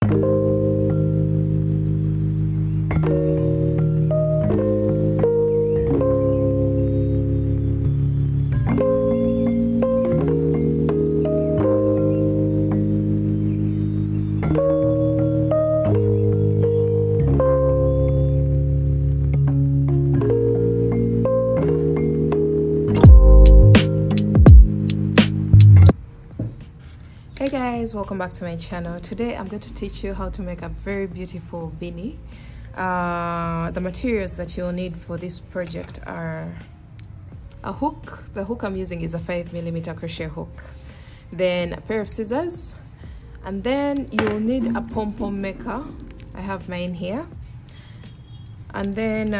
Hey guys, welcome back to my channel. Today I'm going to teach you how to make a very beautiful beanie. The materials that you'll need for this project are a hook. The hook I'm using is a 5mm crochet hook, then a pair of scissors, and then you'll need a pom-pom maker. I have mine here, and then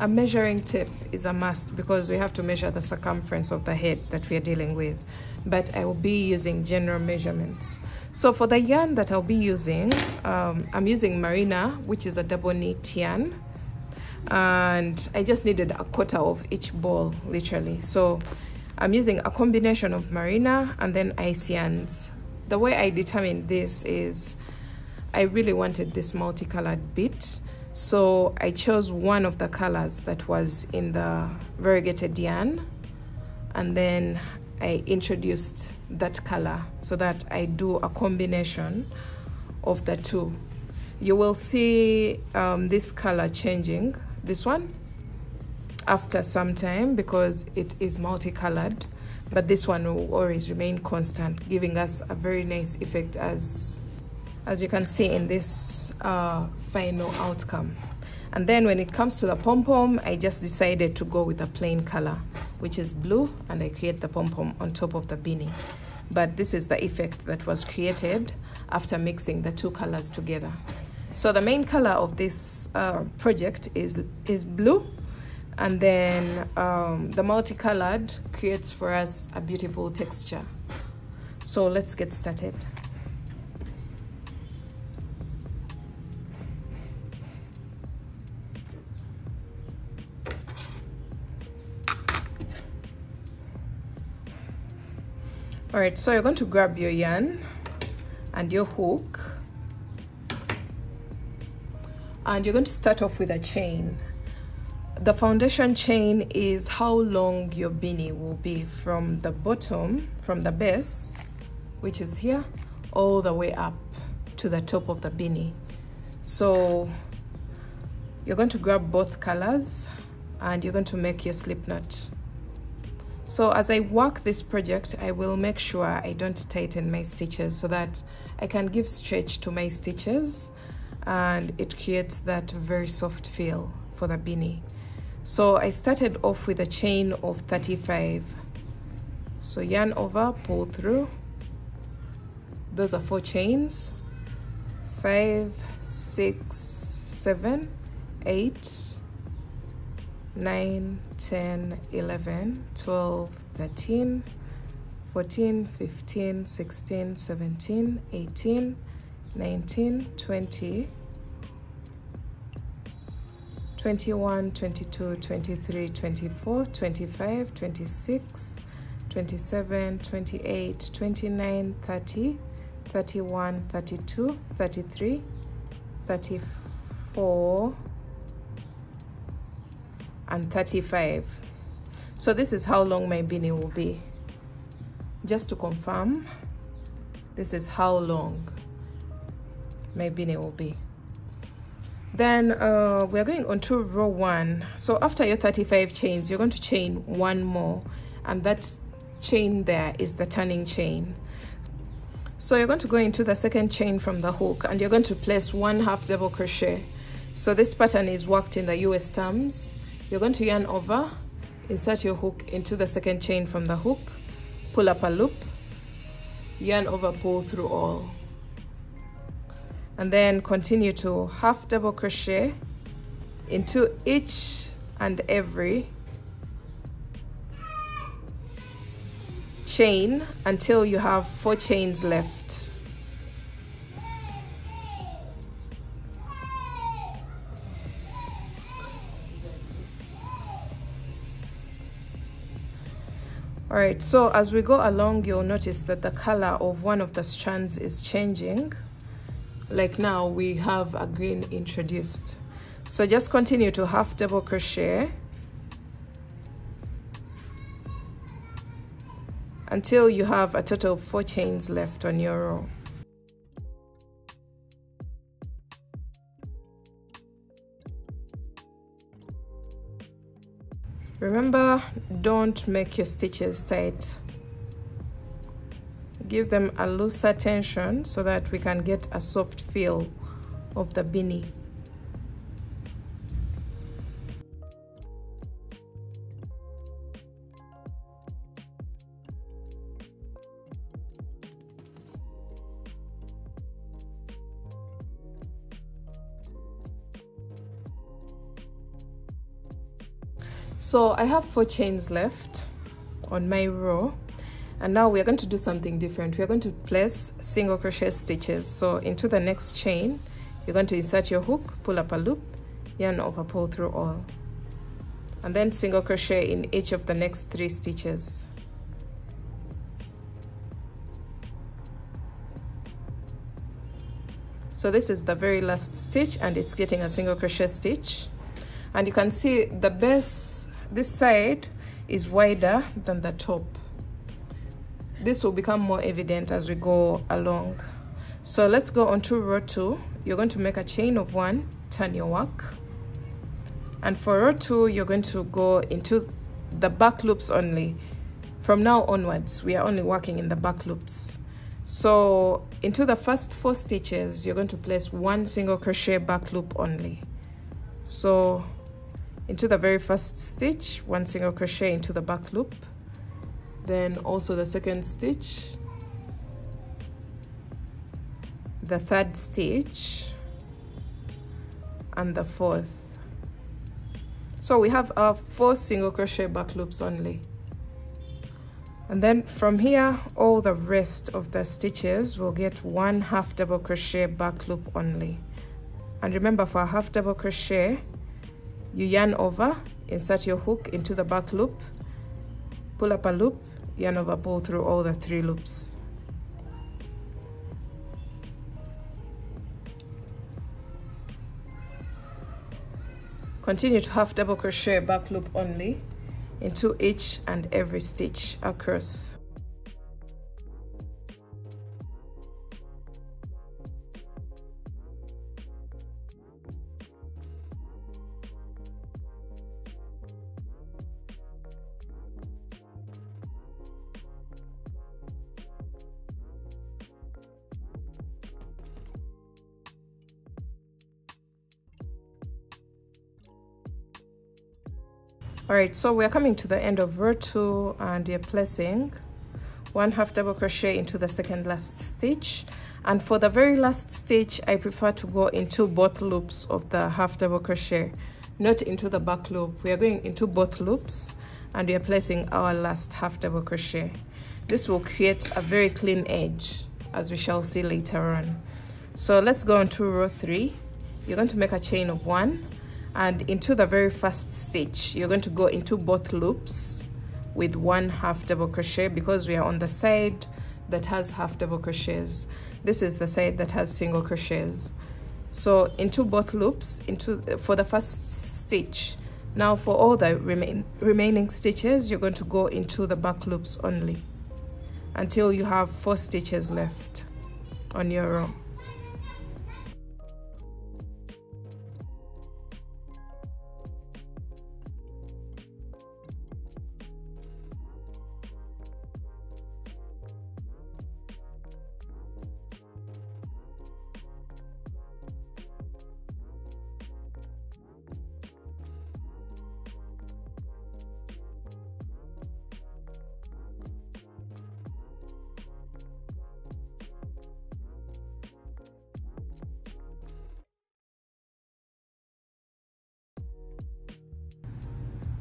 a measuring tape is a must because we have to measure the circumference of the head that we are dealing with, but I will be using general measurements. So for the yarn that I'll be using, I'm using merino, which is a double knit yarn, and I just needed a quarter of each ball, literally. So I'm using a combination of merino and then ice yarns. The way I determined this is I really wanted this multicolored bit, so I chose one of the colors that was in the variegated yarn, and then I introduced that color so that I do a combination of the two. You will see this color changing, this one, after some time because it is multicolored, but this one will always remain constant, giving us a very nice effect as you can see in this final outcome. And then when it comes to the pom-pom, I just decided to go with a plain color, which is blue, and I create the pom-pom on top of the beanie. But this is the effect that was created after mixing the two colors together. So the main color of this project is blue, and then the multicolored creates for us a beautiful texture. So let's get started. All right, so you're going to grab your yarn and your hook, and you're going to start off with a chain. The foundation chain is how long your beanie will be from the bottom, from the base, which is here, all the way up to the top of the beanie. So you're going to grab both colors and you're going to make your slip knot. So as I work this project, I will make sure I don't tighten my stitches so that I can give stretch to my stitches, and it creates that very soft feel for the beanie. So I started off with a chain of 35. So yarn over, pull through. Those are 4 chains. 5, 6, 7, 8, 9, 10, 11, 12, 13, 14, 15, 16, 17, 18, 19, 20, 21, 22, 23, 24, 25, 26, 27, 28, 29, 30, 31, 32, 33, 34, and 35. So this is how long my beanie will be. Just to confirm, this is how long my beanie will be. Then we're going on to row 1. So after your 35 chains, you're going to chain 1 more, and that chain there is the turning chain. So you're going to go into the second chain from the hook, and you're going to place 1 half double crochet. So this pattern is worked in the US terms. You're going to yarn over, insert your hook into the second chain from the hook, pull up a loop, yarn over, pull through all, and then continue to half double crochet into each and every chain until you have 4 chains left. All right, so as we go along, you'll notice that the color of one of the strands is changing. like now we have a green introduced. So just continue to half double crochet until you have a total of 4 chains left on your row. Remember, don't make your stitches tight. Give them a looser tension so that we can get a soft feel of the beanie. So I have 4 chains left on my row, and now we are going to do something different. We are going to place single crochet stitches. So into the next chain, you're going to insert your hook, pull up a loop, yarn over, pull through all, and then single crochet in each of the next 3 stitches. So this is the very last stitch, and it's getting a single crochet stitch. And you can see the base, this side is wider than the top. This will become more evident as we go along. So let's go on to row 2. You're going to make a chain of 1, turn your work, and for row 2 you're going to go into the back loops only. From now onwards we are only working in the back loops. So into the first 4 stitches you're going to place 1 single crochet back loop only. So into the very first stitch, 1 single crochet into the back loop, then also the second stitch, the third stitch, and the fourth. So we have our 4 single crochet back loops only. And then from here, all the rest of the stitches will get 1 half double crochet back loop only. And remember, for a half double crochet, you yarn over, insert your hook into the back loop, pull up a loop, yarn over, pull through all the 3 loops. Continue to half double crochet back loop only into each and every stitch across. Alright, so we are coming to the end of row 2, and we are placing 1 half double crochet into the second last stitch. And for the very last stitch, I prefer to go into both loops of the half double crochet, not into the back loop. We are going into both loops, and we are placing our last half double crochet. This will create a very clean edge, as we shall see later on. So let's go on to row 3. You're going to make a chain of 1, and into the very first stitch you're going to go into both loops with 1 half double crochet, because we are on the side that has half double crochets. This is the side that has single crochets. So into both loops for the first stitch. Now for all the remaining stitches, you're going to go into the back loops only until you have 4 stitches left on your row.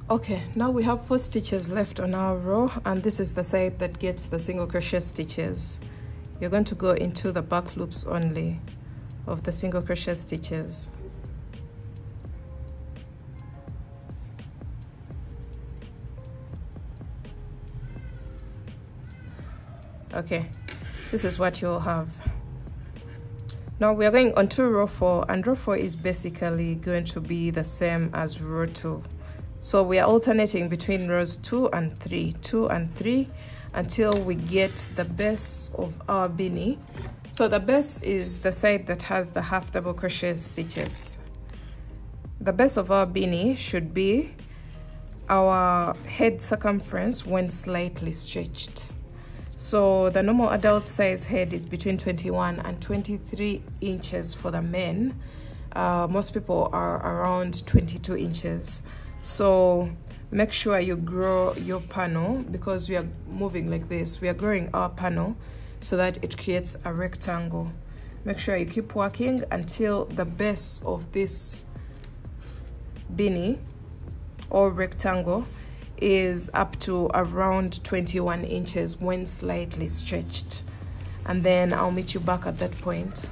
Okay, now we have 4 stitches left on our row, and this is the side that gets the single crochet stitches. You're going to go into the back loops only of the single crochet stitches. Okay, this is what you'll have. Now we are going on to row 4, and row 4 is basically going to be the same as row 2. So we are alternating between rows 2 and 3, 2 and 3, until we get the base of our beanie. So the base is the side that has the half double crochet stitches. The base of our beanie should be our head circumference when slightly stretched. So the normal adult size head is between 21 and 23 inches for the men. Most people are around 22 inches. So make sure you grow your panel, because we are moving like this. We are growing our panel so that it creates a rectangle. Make sure you keep working until the base of this beanie or rectangle is up to around 21 inches when slightly stretched, and then I'll meet you back at that point.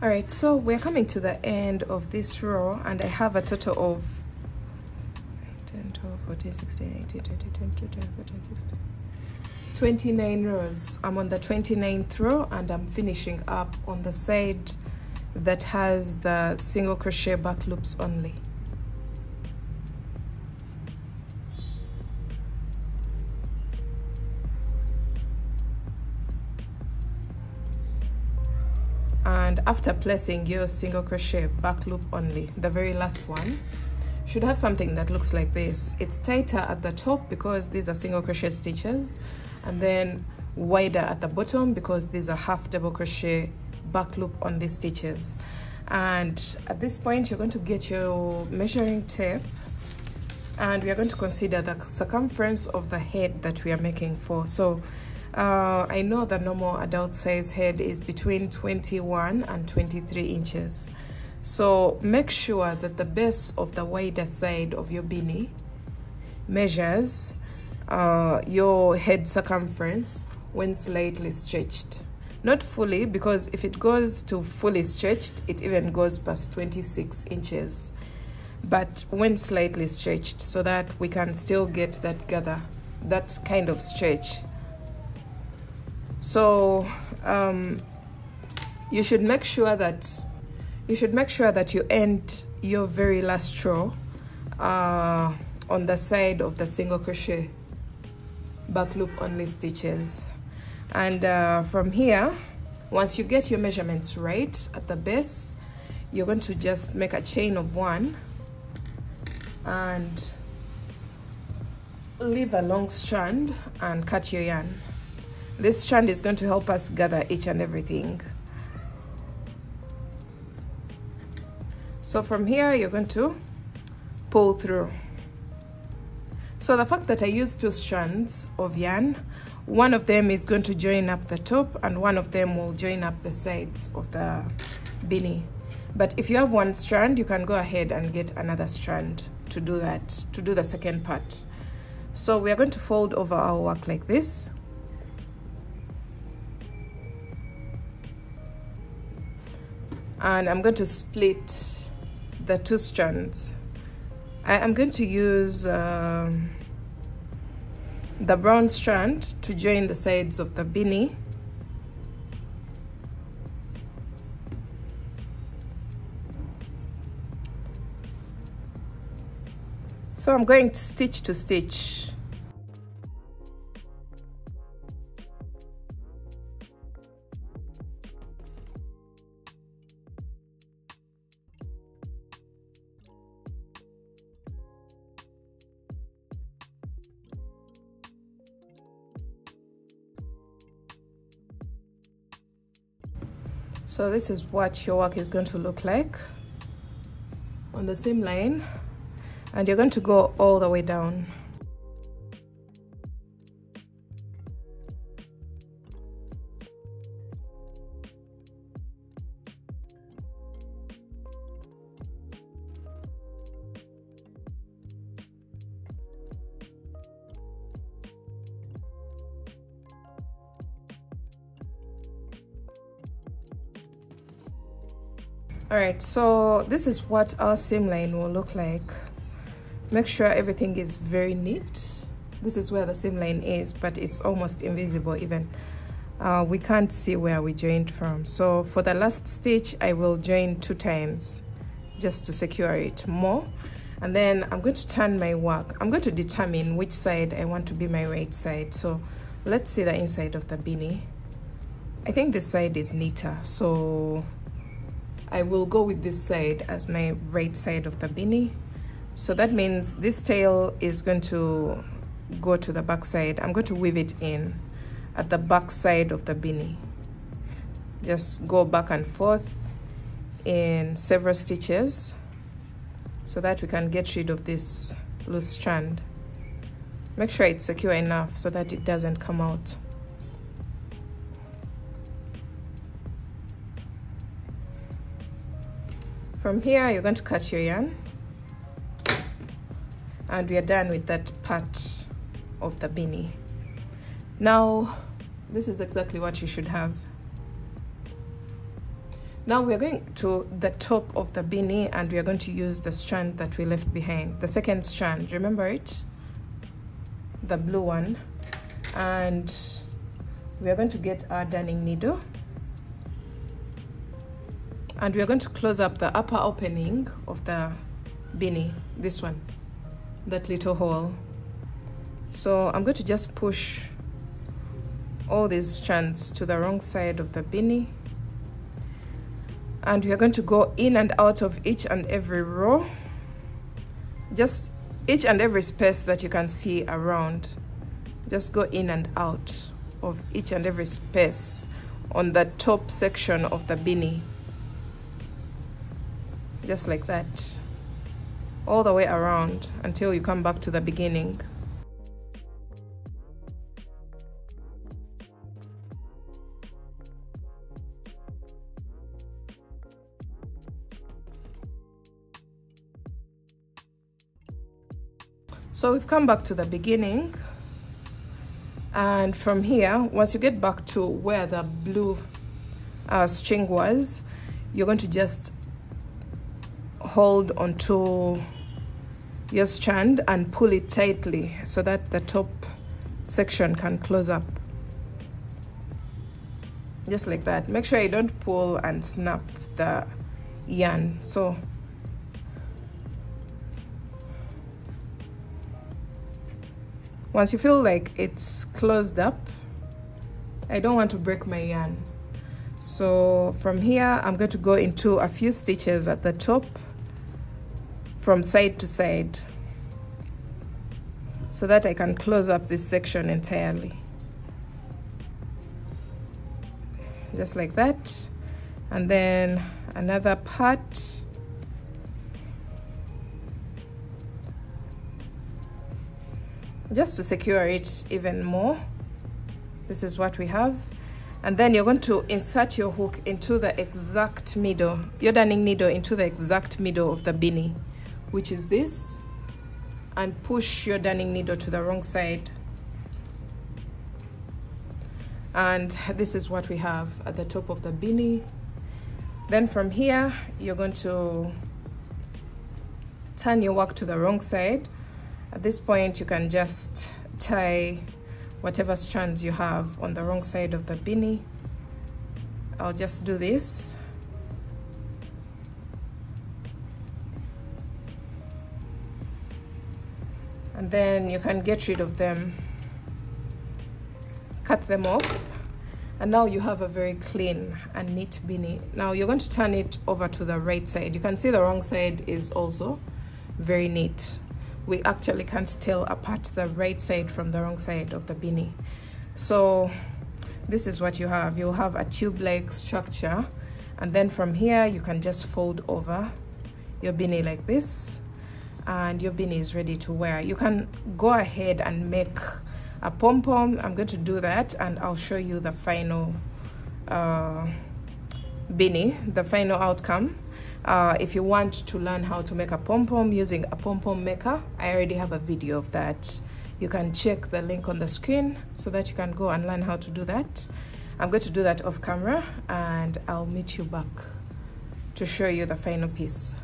All right, so we're coming to the end of this row, and I have a total of 10, 12, 14, 16, 18, 20, 21, 14, 16, 29 rows. I'm on the 29th row, and I'm finishing up on the side that has the single crochet back loops only. And after placing your single crochet back loop only, the very last one should have something that looks like this. It's tighter at the top because these are single crochet stitches, and then wider at the bottom because these are half double crochet back loop on these stitches. And at this point you're going to get your measuring tape, and we are going to consider the circumference of the head that we are making for. So I know the normal adult size head is between 21 and 23 inches. So make sure that the base of the wider side of your beanie measures your head circumference when slightly stretched. Not fully, because if it goes to fully stretched, it even goes past 26 inches. But when slightly stretched, so that we can still get that gather, that kind of stretch. So you should make sure that you end your very last row on the side of the single crochet back loop only stitches. And from here, once you get your measurements right at the base, you're going to just make a chain of 1 and leave a long strand and cut your yarn. This strand is going to help us gather each and everything. So from here, you're going to pull through. So the fact that I used 2 strands of yarn, one of them is going to join up the top and one of them will join up the sides of the beanie. But if you have 1 strand, you can go ahead and get another strand to do that, to do the second part. So we are going to fold over our work like this. And I'm going to split the 2 strands. I'm going to use the brown strand to join the sides of the beanie. So I'm going stitch to stitch. So this is what your work is going to look like on the same line, and you're going to go all the way down. All right, so this is what our seam line will look like. Make sure everything is very neat. This is where the seam line is, but it's almost invisible even. We can't see where we joined from. So for the last stitch, I will join 2 times just to secure it more. And then I'm going to turn my work. I'm going to determine which side I want to be my right side. So let's see the inside of the beanie. I think this side is neater, so I will go with this side as my right side of the beanie. So that means this tail is going to go to the back side. I'm going to weave it in at the back side of the beanie. Just go back and forth in several stitches so that we can get rid of this loose strand. Make sure it's secure enough so that it doesn't come out. From here, you're going to cut your yarn, and we are done with that part of the beanie. Now, this is exactly what you should have. Now we are going to the top of the beanie, and we are going to use the strand that we left behind, the second strand, remember it? The blue one. And we are going to get our darning needle, and we are going to close up the upper opening of the beanie, this one, that little hole. So I'm going to just push all these strands to the wrong side of the beanie, and we are going to go in and out of each and every row, just each and every space that you can see around. Just go in and out of each and every space on the top section of the beanie, just like that, all the way around until you come back to the beginning. So we've come back to the beginning, and from here, once you get back to where the blue string was, you're going to just hold onto your strand and pull it tightly so that the top section can close up, just like that. Make sure you don't pull and snap the yarn. So once you feel like it's closed up, I don't want to break my yarn. So from here, I'm going to go into a few stitches at the top from side to side so that I can close up this section entirely. Just like that. And then another part. Just to secure it even more. This is what we have. And then you're going to insert your hook into the exact middle, your darning needle into the exact middle of the beanie, which is this, and push your darning needle to the wrong side. And this is what we have at the top of the beanie. Then from here, you're going to turn your work to the wrong side. At this point, you can just tie whatever strands you have on the wrong side of the beanie. I'll just do this. And then you can get rid of them, cut them off, and now you have a very clean and neat beanie. Now you're going to turn it over to the right side. You can see the wrong side is also very neat. We actually can't tell apart the right side from the wrong side of the beanie. So this is what you have. You'll have a tube-like structure, and then from here you can just fold over your beanie like this, and your beanie is ready to wear. You can go ahead and make a pom-pom. I'm going to do that, and I'll show you the final beanie, the final outcome. If you want to learn how to make a pom-pom using a pom-pom maker, I already have a video of that. You can check the link on the screen so that you can go and learn how to do that. I'm going to do that off camera, and I'll meet you back to show you the final piece.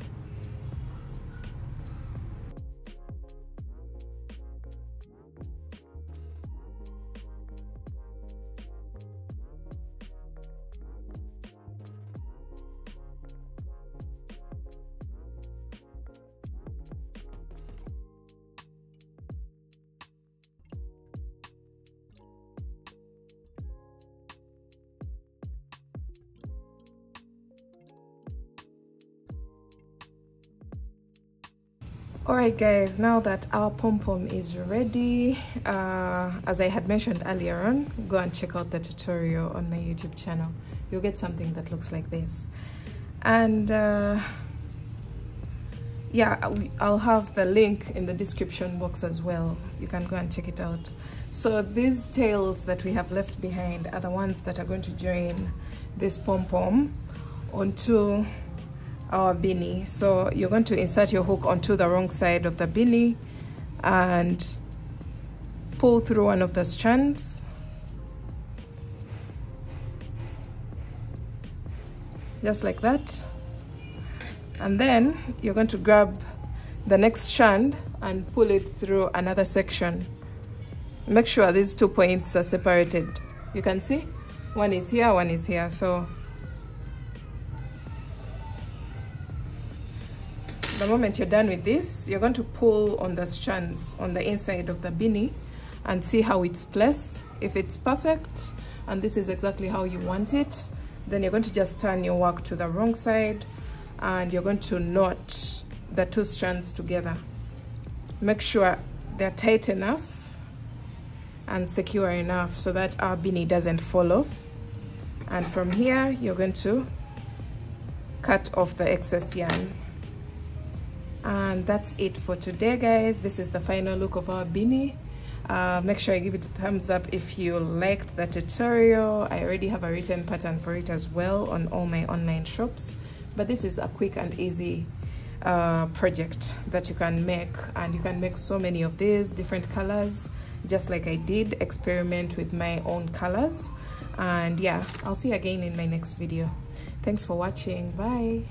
Alright guys, now that our pom-pom is ready, as I had mentioned earlier on, go and check out the tutorial on my YouTube channel. You'll get something that looks like this. And yeah, I'll have the link in the description box as well. You can go and check it out. So these tails that we have left behind are the ones that are going to join this pom-pom onto our beanie. So you're going to insert your hook onto the wrong side of the beanie and pull through one of the strands, just like that, and then you're going to grab the next strand and pull it through another section. Make sure these 2 points are separated. You can see one is here, one is here. So the moment you're done with this, you're going to pull on the strands on the inside of the beanie and see how it's placed. If it's perfect and this is exactly how you want it, then you're going to just turn your work to the wrong side and you're going to knot the 2 strands together. Make sure they're tight enough and secure enough so that our beanie doesn't fall off. And from here, you're going to cut off the excess yarn. And that's it for today guys. This is the final look of our beanie. Make sure you give it a thumbs up if you liked the tutorial. I already have a written pattern for it as well on all my online shops, but this is a quick and easy project that you can make, and you can make so many of these different colors just like I did. Experiment with my own colors, and yeah, I'll see you again in my next video. Thanks for watching. Bye.